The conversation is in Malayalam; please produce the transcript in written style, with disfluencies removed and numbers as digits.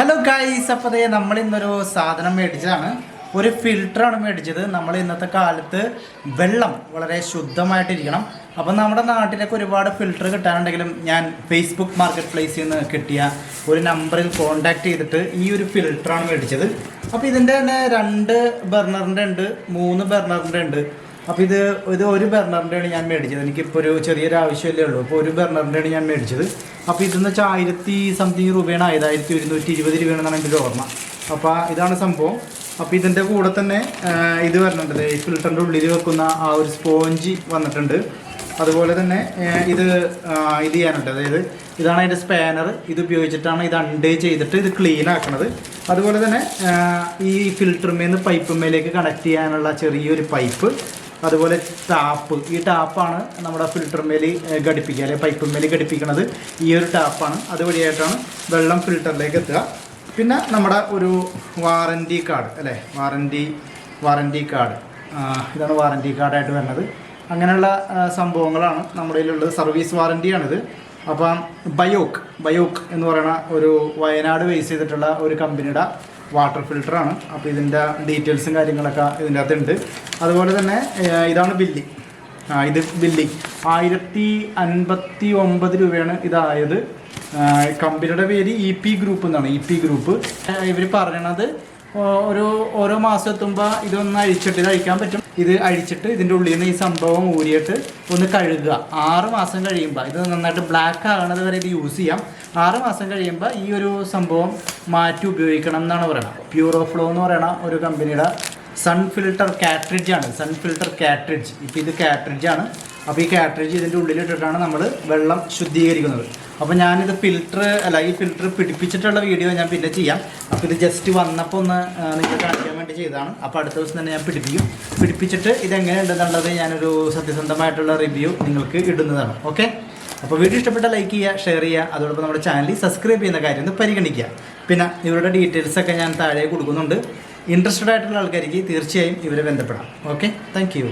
ഹലോ ഗൈസ്, അപ്പോൾ നമ്മൾ ഇന്നൊരു സാധനം മേടിച്ചതാണ്. ഒരു ഫിൽറ്ററാണ് മേടിച്ചത്. നമ്മൾ ഇന്നത്തെ കാലത്ത് വെള്ളം വളരെ ശുദ്ധമായിട്ടിരിക്കണം. അപ്പം നമ്മുടെ നാട്ടിലൊക്കെ ഒരുപാട് ഫിൽറ്റർ കിട്ടാനുണ്ടെങ്കിലും ഞാൻ ഫേസ്ബുക്ക് മാർക്കറ്റ് പ്ലേസിൽ നിന്ന് കിട്ടിയ ഒരു നമ്പറിൽ കോൺടാക്ട് ചെയ്തിട്ട് ഈ ഒരു ഫിൽറ്ററാണ് മേടിച്ചത്. അപ്പോൾ ഇതിൻ്റെ തന്നെ 2 ബർണറിൻ്റെ ഉണ്ട്, 3 ബർണറിൻ്റെ ഉണ്ട്. അപ്പോൾ ഇത് ഒരു ബർണറിൻ്റെയാണ് ഞാൻ മേടിച്ചത്. എനിക്കിപ്പോൾ ഒരു ചെറിയൊരു ആവശ്യമല്ലേ ഉള്ളൂ. അപ്പോൾ ഒരു ബർണറിൻ്റെയാണ് ഞാൻ മേടിച്ചത്. അപ്പോൾ ഇതെന്ന് വെച്ചാൽ 1000 സംതിങ് രൂപയാണ്, 1120 രൂപയാണെന്നാണ് എൻ്റെ ഒരു ഓർമ്മ. അപ്പോൾ ഇതാണ് സംഭവം. അപ്പോൾ ഇതിൻ്റെ കൂടെ തന്നെ ഇത് വരുന്നുണ്ട്, ഈ ഫിൽറ്ററിൻ്റെ ഉള്ളിൽ വെക്കുന്ന ആ ഒരു സ്പോഞ്ച് വന്നിട്ടുണ്ട്. അതുപോലെ തന്നെ ഇത് ചെയ്യാനുണ്ട്, അതായത് ഇതാണ് അതിൻ്റെ സ്പാനർ. ഇത് ഉപയോഗിച്ചിട്ടാണ് ഇത് അൺഡേ ചെയ്തിട്ട് ഇത് ക്ലീൻ ആക്കണത്. അതുപോലെ തന്നെ ഈ ഫിൽറ്ററിന്മേന്ന് പൈപ്പുമ്മേലേക്ക് കണക്ട് ചെയ്യാനുള്ള ചെറിയൊരു പൈപ്പ്, അതുപോലെ ടാപ്പ്. ഈ ടാപ്പാണ് നമ്മുടെ ഫിൽറ്ററിന്മേൽ ഘടിപ്പിക്കുക, അല്ലെങ്കിൽ പൈപ്പുമ്മേൽ ഘടിപ്പിക്കുന്നത് ഈ ഒരു ടാപ്പാണ്. അതുവഴിയായിട്ടാണ് വെള്ളം ഫിൽറ്ററിലേക്ക് എത്തുക. പിന്നെ നമ്മുടെ ഒരു വാറൻറ്റി കാർഡ്, അല്ലേ, വാറൻറ്റി കാർഡ്, ഇതാണ് വാറൻറ്റി കാർഡായിട്ട് വരുന്നത്. അങ്ങനെയുള്ള സംഭവങ്ങളാണ് നമ്മുടെ കയ്യിലുള്ളത്. സർവീസ് വാറൻറ്റിയാണിത്. അപ്പം ബയോക്ക് എന്ന് പറയുന്ന ഒരു വയനാട് ബേസ് ചെയ്തിട്ടുള്ള ഒരു കമ്പനിയുടെ വാട്ടർ ഫിൽറ്ററാണ്. അപ്പോൾ ഇതിൻ്റെ ഡീറ്റെയിൽസും കാര്യങ്ങളൊക്കെ ഇതിൻ്റെ അകത്തുണ്ട്. അതുപോലെ തന്നെ ഇതാണ് ബില്ല്. ഇത് ബില്ല് 1059 രൂപയാണ് ഇതായത്. കമ്പനിയുടെ പേര് EP ഗ്രൂപ്പ് എന്നാണ്. EP group. ഇവർ പറയണത് ഓരോ മാസം എത്തുമ്പോൾ ഇതൊന്ന് അഴിച്ചിട്ട് ഇത് അഴിക്കാൻ പറ്റും. ഇത് അഴിച്ചിട്ട് ഇതിൻ്റെ ഉള്ളിൽ നിന്ന് ഈ സംഭവം ഊരിയിട്ട് ഒന്ന് കഴുകുക. 6 മാസം കഴിയുമ്പോൾ ഇത് നന്നായിട്ട് ബ്ലാക്ക് ആകണത് വരെ ഇത് യൂസ് ചെയ്യാം. 6 മാസം കഴിയുമ്പോൾ ഈ ഒരു സംഭവം മാറ്റി ഉപയോഗിക്കണം എന്നാണ് പറയുന്നത്. പ്യൂറോഫ്ലോ എന്ന് പറയുന്ന ഒരു കമ്പനിയുടെ സൺ ഫിൽട്ടർ കാട്രിഡ്ജാണ്. ഇപ്പോൾ ഇത് കാട്രിഡ്ജാണ്. അപ്പോൾ ഈ കാട്രിഡ്ജ് ഇതിൻ്റെ ഉള്ളിലിട്ടിട്ടാണ് നമ്മൾ വെള്ളം ശുദ്ധീകരിക്കുന്നത്. അപ്പോൾ ഞാനിത് ഈ ഫിൽറ്റർ പിടിപ്പിച്ചിട്ടുള്ള വീഡിയോ ഞാൻ പിന്നെ ചെയ്യാം. അപ്പോൾ ഇത് ജസ്റ്റ് വന്നപ്പോൾ ഒന്ന് നിങ്ങൾക്ക് കാണിക്കാൻ വേണ്ടി ചെയ്തതാണ്. അപ്പോൾ അടുത്ത ദിവസം തന്നെ ഞാൻ പിടിപ്പിച്ചിട്ട് ഇതെങ്ങനെയുണ്ടെന്നുള്ളത് ഞാനൊരു സത്യസന്ധമായിട്ടുള്ള റിവ്യൂ നിങ്ങൾക്ക് ഇടുന്നതാണ്. ഓക്കെ, അപ്പോൾ വീഡിയോ ഇഷ്ടപ്പെട്ട ലൈക്ക് ചെയ്യുക, ഷെയർ ചെയ്യുക. അതോടൊപ്പം നമ്മുടെ ചാനൽ സബ്സ്ക്രൈബ് ചെയ്യുന്ന കാര്യം ഒന്ന് പരിഗണിക്കുക. പിന്നെ ഇവരുടെ ഡീറ്റെയിൽസൊക്കെ ഞാൻ താഴെ കൊടുക്കുന്നുണ്ട്. ഇൻട്രസ്റ്റഡ് ആയിട്ടുള്ള ആൾക്കാർക്ക് തീർച്ചയായും ഇവരെ ബന്ധപ്പെടാം. Okay, thank you.